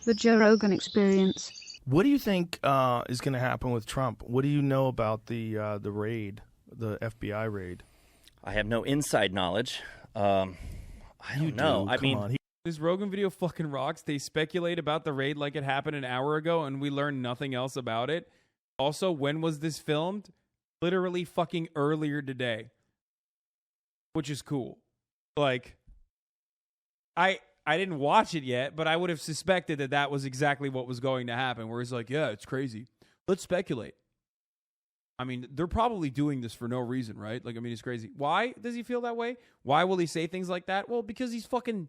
The Joe Rogan Experience. What do you think is going to happen with Trump? What do you know about the raid, the FBI raid? I have no inside knowledge. I don't know. I mean, this Rogan video fucking rocks. They speculate about the raid like it happened an hour ago, and we learned nothing else about it. Also, when was this filmed? Literally fucking earlier today, which is cool. Like, I didn't watch it yet, but I would have suspected that was exactly what was going to happen, where he's like, yeah, it's crazy. Let's speculate. I mean, they're probably doing this for no reason, right? Like, I mean, it's crazy. Why does he feel that way? Why will he say things like that? Well, because he's fucking...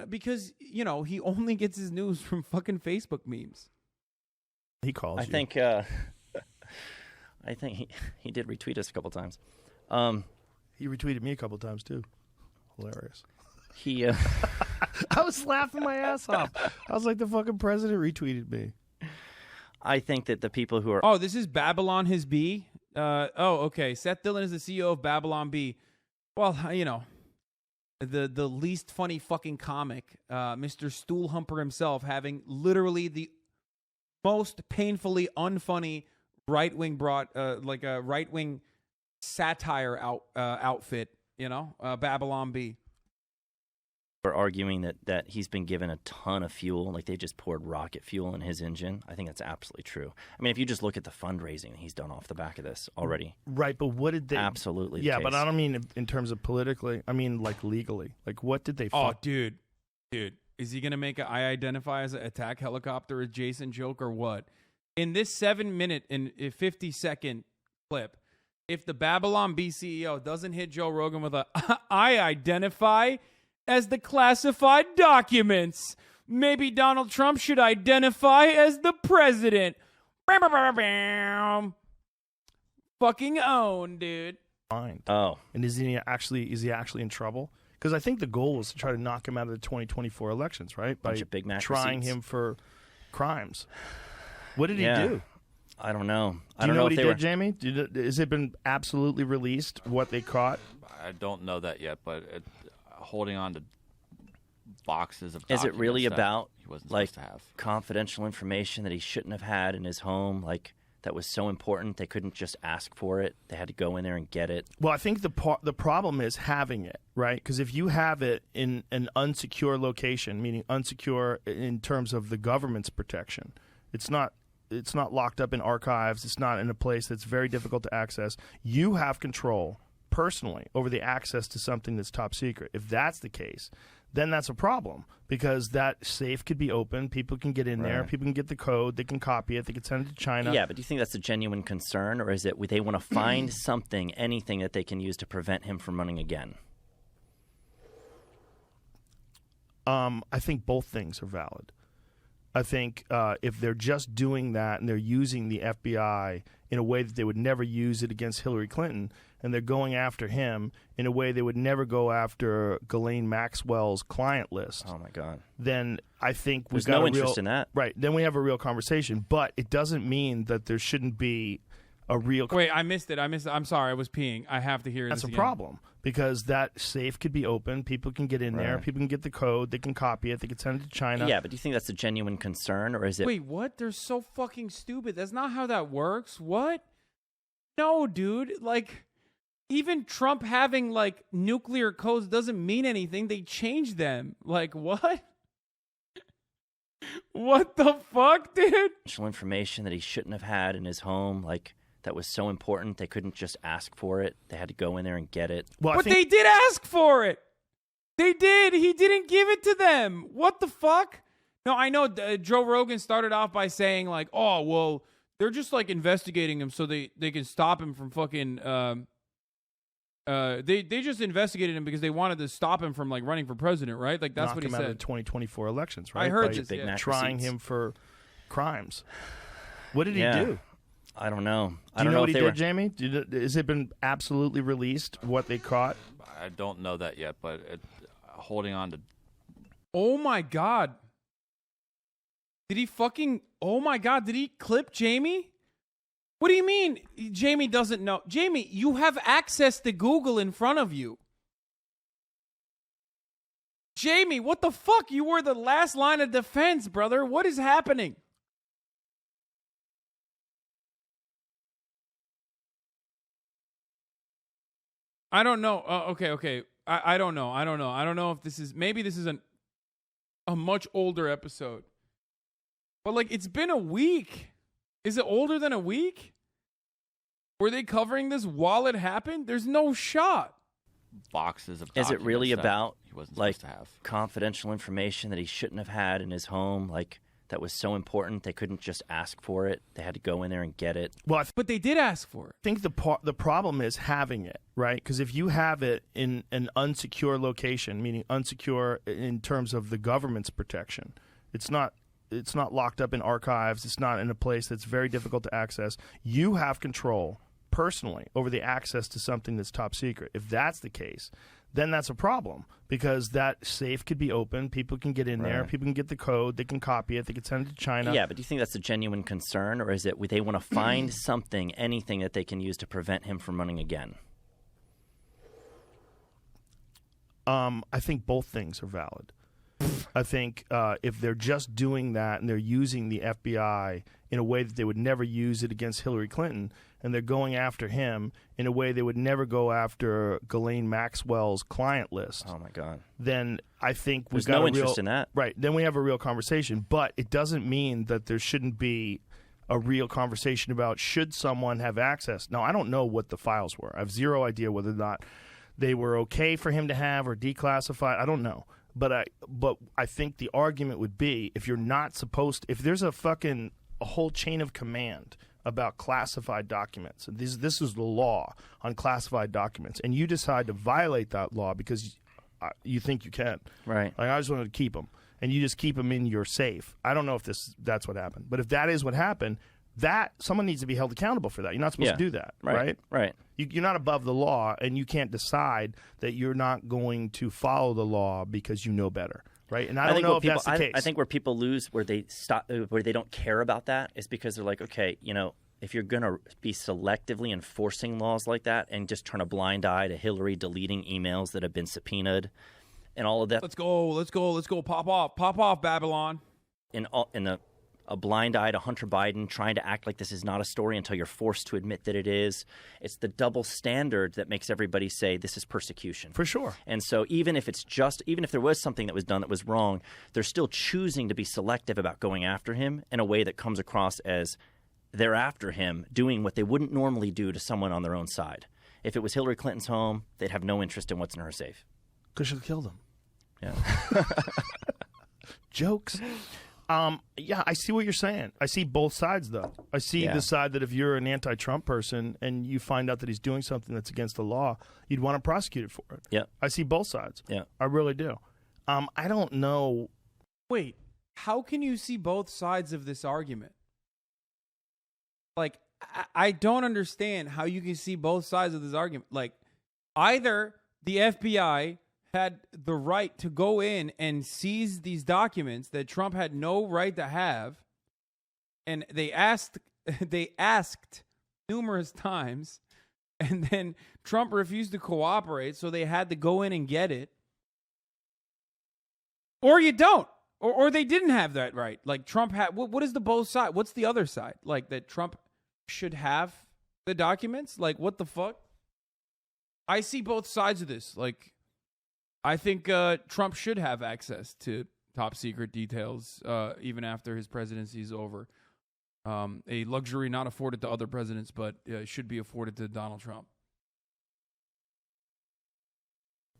Because, you know, he only gets his news from fucking Facebook memes. He calls I think he did retweet us a couple times. He retweeted me a couple times, too. Hilarious. He, I was laughing my ass off. I was like, the fucking president retweeted me. I think that the people who are... Oh, this is Babylon His Bee? Okay. Seth Dillon is the CEO of Babylon Bee. Well, you know, the least funny fucking comic, Mr. Stool Humper himself, having literally the most painfully unfunny right-wing like a right-wing satire outfit, you know, Babylon Bee. Are arguing that he's been given a ton of fuel, like they just poured rocket fuel in his engine. I think that's absolutely true. I mean, if you just look at the fundraising he's done off the back of this already. Right, but what did they... Absolutely. Yeah, but I don't mean in terms of politically. I mean, like, legally. Like, what did they... Oh, dude. Is he going to make I identify as an attack helicopter adjacent joke or what? In this 7-minute and 50-second clip, if the Babylon Bee CEO doesn't hit Joe Rogan with a I identify as the classified documents, maybe Donald Trump should identify as the president. Fucking own, dude. Fine. Oh. And is he actually in trouble? Because I think the goal was to try to knock him out of the 2024 elections, right? By Big Mac trying receipts. him for crimes. What did he do? I don't know. Do you know what he did, Jamie? Has it been absolutely released what they caught? I don't know that yet, but holding on to boxes of documents. Is it really about he wasn't like supposed to have confidential information that he shouldn't have had in his home? Like that was so important they couldn't just ask for it; they had to go in there and get it. Well, I think the problem is having it, right? Because if you have it in an unsecure location, meaning unsecure in terms of the government's protection, it's not locked up in archives. It's not in a place that's very difficult to access. You have control personally over the access to something that's top secret. If that's the case, then that's a problem because that safe could be open. People can get in there. People can get the code. They can copy it. They can send it to China. Yeah, but do you think that's a genuine concern, or is it they want to find something, anything that they can use to prevent him from running again? I think both things are valid. I think if they're just doing that and they're using the FBI in a way that they would never use it against Hillary Clinton, and they're going after him in a way they would never go after Ghislaine Maxwell's client list. Oh my God! Then I think there's no interest in that. Right. Then we have a real conversation, but it doesn't mean that there shouldn't be a real. Wait, I missed it. I'm sorry. I was peeing. I have to hear this again. That's a problem because that safe could be open. People can get in there. People can get the code. They can copy it. They can send it to China. Yeah, but do you think that's a genuine concern, or is it? Wait, what? They're so fucking stupid. That's not how that works. What? No, dude. Like, even Trump having like nuclear codes doesn't mean anything. They changed them. Like, what? What the fuck, dude? Information that he shouldn't have had in his home, like. That was so important they couldn't just ask for it. They had to go in there and get it. Well, but they did ask for it. They did. He didn't give it to them. What the fuck? No, I know Joe Rogan started off by saying like, oh, well, they're just like investigating him so they can stop him from fucking... They just investigated him because they wanted to stop him from like running for president, right? Like that's knock what he him said. out of the 2024 elections, right? I heard By this. Big Mac trying receipts. him for crimes. What did he do? I don't know. Do you know what he did, Jamie? Has it been absolutely released what they caught? I don't know that yet, but holding on to... Oh, my God. Did he fucking... Oh, my God. Did he clip Jamie? What do you mean Jamie doesn't know? Jamie, you have access to Google in front of you. Jamie, what the fuck? You were the last line of defense, brother. What is happening? I don't know. Okay. I don't know. I don't know if this is, maybe this is a much older episode. But like, it's been a week. Is it older than a week? Were they covering this while it happened? There's no shot. Boxes of Is it really documents that about he wasn't like supposed to have? confidential information that he shouldn't have had in his home? Like that was so important they couldn't just ask for it. They had to go in there and get it. Well, But they did ask for it. think the problem is having it, right? Because if you have it in an unsecure location, meaning unsecure in terms of the government's protection, it's not locked up in archives. It's not in a place that's very difficult to access. You have control personally over the access to something that's top secret. If that's the case, then that's a problem because that safe could be open. People can get in there. Right. People can get the code. They can copy it. They can send it to China. Yeah, but do you think that's a genuine concern, or is it they want to find something, anything that they can use to prevent him from running again? I think both things are valid. I think if they're just doing that and they're using the FBI in a way that they would never use it against Hillary Clinton, and they're going after him in a way they would never go after Ghislaine Maxwell's client list, Oh my God! then I think we've There's got no a real, interest in that. Right. Then we have a real conversation. But it doesn't mean that there shouldn't be a real conversation about should someone have access. Now, I don't know what the files were. I have zero idea whether or not they were okay for him to have or declassified. I don't know. But I think the argument would be if you're not supposed to, if there's a whole chain of command about classified documents, and this is the law on classified documents, and you decide to violate that law because you think you can. Right. Like, I just wanted to keep them, and you just keep them in your safe. I don't know if that's what happened. But if that is what happened, that someone needs to be held accountable for that. You're not supposed to do that, right? Right. You're not above the law, and you can't decide that you're not going to follow the law because you know better, right? And I don't know if that's the case. I think where people lose, where they stop, where they don't care about that, is because they're like, okay, if you're going to be selectively enforcing laws like that and just turn a blind eye to Hillary deleting emails that have been subpoenaed and all of that, Let's go. Pop off, Babylon. a blind eye to Hunter Biden trying to act like this is not a story until you're forced to admit that it is. It's the double standard that makes everybody say this is persecution. For sure. And so even if there was something that was done that was wrong, they're still choosing to be selective about going after him in a way that comes across as they're after him doing what they wouldn't normally do to someone on their own side. If it was Hillary Clinton's home, they'd have no interest in what's in her safe. Because she'll kill them. Yeah. Jokes. Yeah, I see what you're saying. I see both sides, though. I see the side that if you're an anti-Trump person and you find out that he's doing something that's against the law, you'd want to prosecute it for it. Yeah. I see both sides. Yeah. I really do. I don't know. Wait, how can you see both sides of this argument? Like, I don't understand how you can see both sides of this argument. Like, either the FBI had the right to go in and seize these documents that Trump had no right to have, and they asked numerous times, and then Trump refused to cooperate, so they had to go in and get it. Or you don't. Or they didn't have that right. Like, Trump had... What is the both side? What's the other side? Like, that Trump should have the documents? Like, what the fuck? I see both sides of this. Like, I think Trump should have access to top secret details even after his presidency is over. A luxury not afforded to other presidents, but should be afforded to Donald Trump.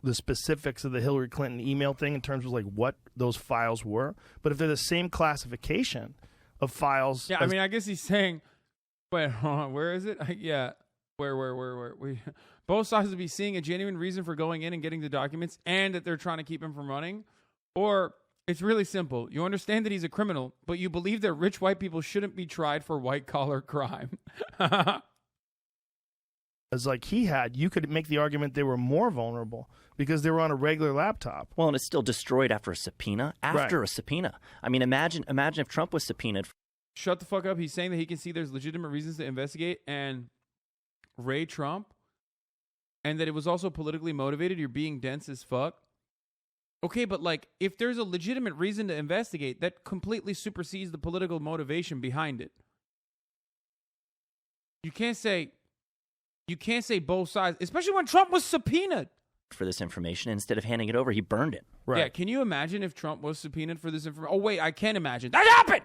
The specifics of the Hillary Clinton email thing in terms of like what those files were, but if they're the same classification of files, yeah, I mean, I guess he's saying, wait, hold on, where is it? Yeah, where we both sides would be seeing a genuine reason for going in and getting the documents, and that they're trying to keep him from running, or it's really simple. You understand that he's a criminal, but you believe that rich white people shouldn't be tried for white collar crime. as like he had, you could make the argument they were more vulnerable because they were on a regular laptop. Well, and it's still destroyed after a subpoena. After a subpoena. I mean, imagine if Trump was subpoenaed. Shut the fuck up. He's saying that he can see there's legitimate reasons to investigate and raid Trump, and that it was also politically motivated. You're being dense as fuck. Okay, but like, if there's a legitimate reason to investigate, that completely supersedes the political motivation behind it. You can't say both sides, especially when Trump was subpoenaed for this information. Instead of handing it over, he burned it. Right. Yeah, can you imagine if Trump was subpoenaed for this information? Oh wait, I can imagine. That happened.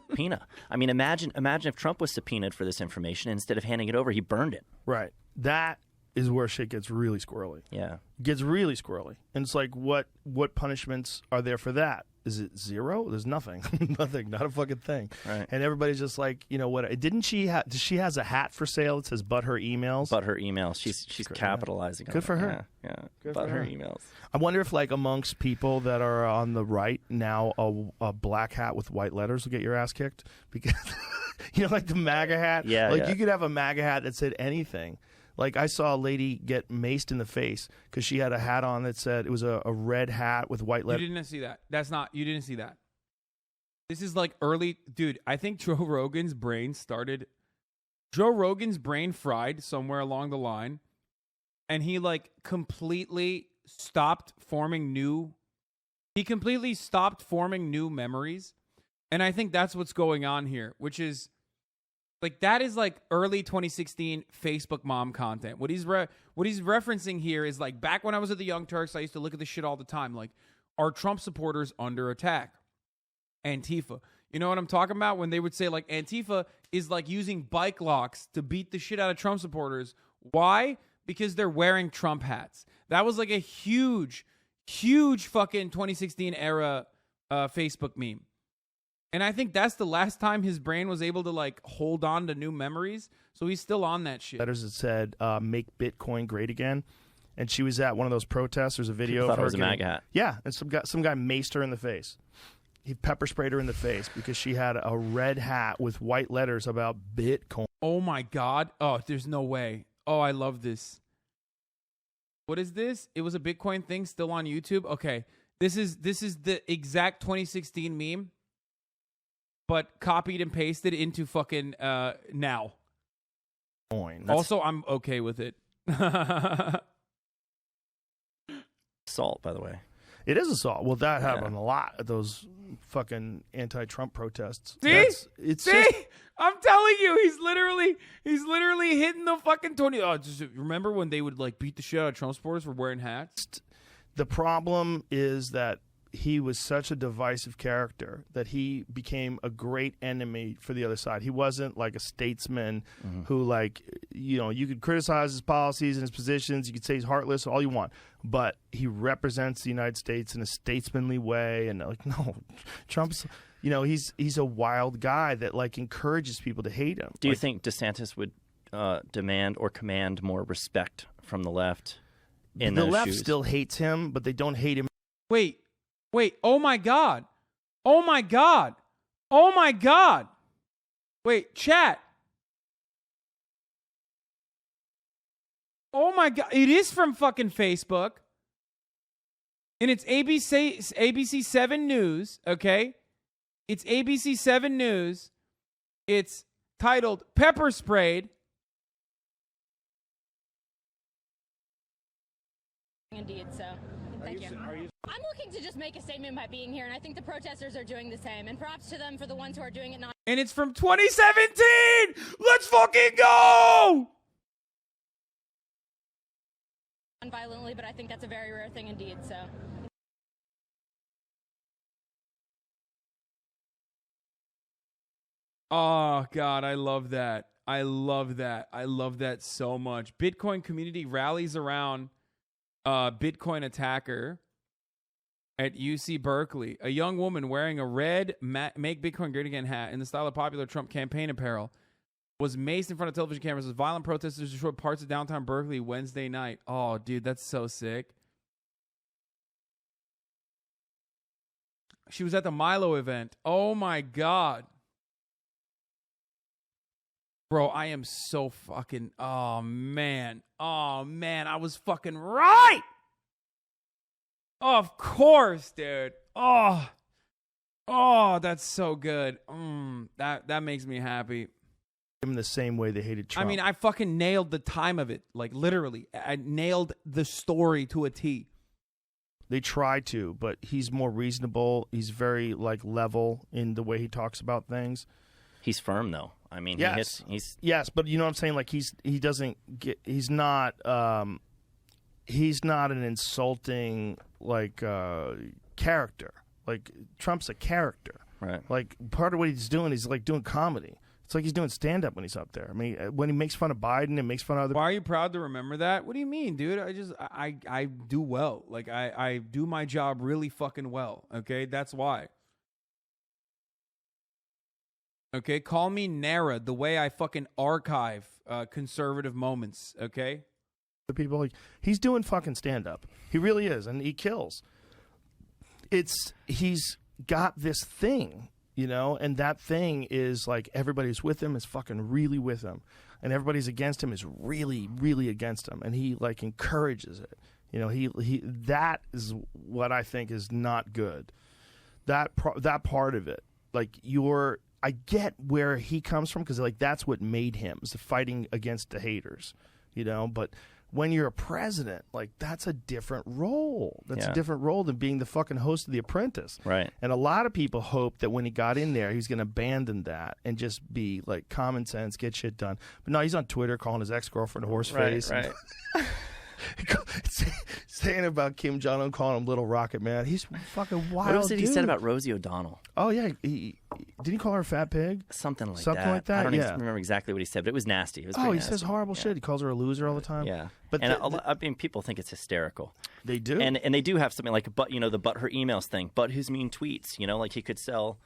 Subpoena. I mean, imagine if Trump was subpoenaed for this information. Instead of handing it over, he burned it. Right. That is where shit gets really squirrely. Yeah. It gets really squirrely. And it's like, what punishments are there for that? Is it zero? There's nothing. Nothing. Not a fucking thing. Right. And everybody's just like, you know what? Didn't she she has a hat for sale that says "But her emails"? But her emails. She's capitalizing on Good for it. her. Yeah. Good But for her her. emails. I wonder if, like, amongst people that are on the right now, a black hat with white letters will get your ass kicked because, you know, like the MAGA hat. Yeah. Like, yeah. you could have a MAGA hat that said anything. Like, I saw a lady get maced in the face because she had a hat on that said, it was a red hat with white You letters. didn't see that. You didn't see that. This is like early, dude. I think Joe Rogan's brain fried somewhere along the line, and he like completely stopped forming new memories. And I think that's what's going on here, which is like, that is like early 2016 Facebook mom content. What he's referencing here is like, back when I was at the Young Turks, I used to look at this shit all the time. Like, are Trump supporters under attack? Antifa. You know what I'm talking about? When they would say like Antifa is like using bike locks to beat the shit out of Trump supporters. Why? Because they're wearing Trump hats. That was like a huge fucking 2016 era Facebook meme. And I think that's the last time his brain was able to like hold on to new memories. So he's still on that shit. Letters that said, "Make Bitcoin great again." And she was at one of those protests. There's a video Thought of her it was a MAGA hat. Yeah, and some guy maced her in the face. He pepper sprayed her in the face because she had a red hat with white letters about Bitcoin. Oh my God. Oh, there's no way. Oh, I love this. What is this? It was a Bitcoin thing still on YouTube. Okay. This is the exact 2016 meme, but copied and pasted into fucking now. Also, I'm okay with it. Assault, by the way. It is assault. Well, that happened a lot at those fucking anti-Trump protests. See? It's See? just, I'm telling you, he's literally hitting the fucking 20. Oh, just remember when they would like beat the shit out of Trump supporters for wearing hats? the problem is that he was such a divisive character that he became a great enemy for the other side. He wasn't like a statesman who, like, you know, you could criticize his policies and his positions. You could say he's heartless, all you want. But he represents the United States in a statesmanly way. And, like, no, Trump's, you know, he's a wild guy that, like, encourages people to hate him. Do you think DeSantis would demand or command more respect from the left in the those left shoes? still hates him, but they don't hate him. Wait, oh my God. Oh my God. Oh my God. Wait, chat. Oh my God. It is from fucking Facebook. And it's ABC 7 News, okay? It's ABC 7 News. It's titled Pepper Sprayed. Indeed, so thank you. I'm looking to just make a statement by being here, and I think the protesters are doing the same. And props to them for the ones who are doing it not. And it's from 2017. Let's fucking go. Violently, but I think that's a very rare thing indeed, so. Oh, God, I love that. I love that. I love that so much. Bitcoin community rallies around Bitcoin attacker at UC Berkeley. A young woman wearing a red Make Bitcoin Great Again hat in the style of popular Trump campaign apparel was maced in front of television cameras as violent protesters destroyed parts of downtown Berkeley Wednesday night. Oh, dude, that's so sick. She was at the Milo event. Oh, my God. Bro, I am so fucking... Oh, man. I was fucking right. Of course, dude. Oh, that's so good. That makes me happy. Him the same way they hated Trump. I mean, I fucking nailed the time of it. Like, literally. I nailed the story to a T. They try to, but he's more reasonable. He's very like level in the way he talks about things. He's firm though. I mean, yes, he's but you know what I'm saying? Like he's not an insulting like character. Like Trump's a character. right. Like part of what he's doing is like doing comedy. It's like he's doing stand up when he's up there. I mean, when he makes fun of Biden and makes fun of other. Why are you proud to remember that? What do you mean, dude? I do well. Like I do my job really fucking well. Okay, that's why. Okay, call me Nara the way I fucking archive conservative moments. Okay. The people like he's doing fucking stand up. He really is, and he kills. He's got this thing. You know, and that thing is like everybody's with him is fucking really with him, and everybody's against him is really, really against him, and he like encourages it. You know, he that is what I think is not good. That part of it, like I get where he comes from because like that's what made him is the fighting against the haters. You know, but when you're a president, like that's a different role. That's a different role than being the fucking host of The Apprentice. Right. And a lot of people hoped that when he got in there, he's going to abandon that and just be like common sense, get shit done. But no, he's on Twitter calling his ex-girlfriend a horse face. Right. Saying about Kim Jong-un, calling him Little Rocket Man. He's fucking wild. What was it he said about Rosie O'Donnell? Oh yeah, didn't he call her a fat pig? Something like that. I don't even remember exactly what he said, but it was nasty. It was he nasty. says horrible shit. He calls her a loser all the time. Yeah, but I mean, people think it's hysterical. They do, and they do have something like, the but her emails thing, but who's mean tweets. You know, like he could sell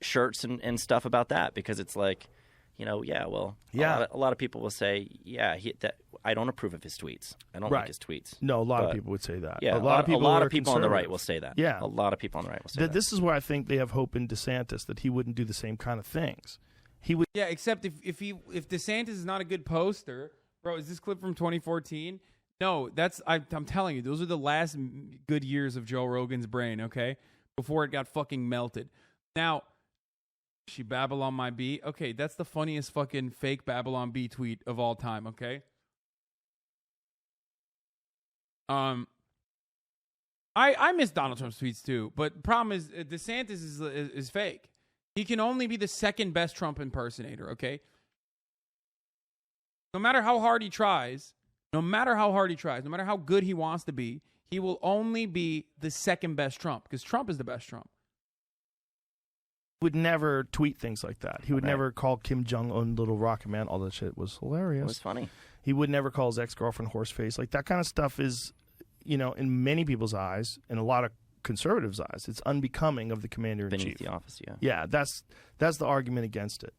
shirts and stuff about that because it's like, a lot of people will say, I don't approve of his tweets. I don't like his tweets. No, a lot of people would say that. Yeah, a lot of people on the right will say that. Yeah, a lot of people on the right will say that. This is where I think they have hope in DeSantis that he wouldn't do the same kind of things. He would. Yeah, except if DeSantis is not a good poster, bro. Is this clip from 2014? No, I'm telling you, those are the last good years of Joe Rogan's brain. Okay, before it got fucking melted. Now. She Babylon my B. Okay, that's the funniest fucking fake Babylon B tweet of all time, okay? I miss Donald Trump's tweets too, but problem is DeSantis is fake. He can only be the second best Trump impersonator, okay? No matter how hard he tries, no matter how good he wants to be, he will only be the second best Trump because Trump is the best Trump. Would never tweet things like that. He would never call Kim Jong-un Little Rocket Man. All that shit was hilarious. It was funny. He would never call his ex-girlfriend horseface. Like that kind of stuff is, in many people's eyes, in a lot of conservatives' eyes, it's unbecoming of the commander-in-chief. Beneath the office, yeah. Yeah, that's the argument against it.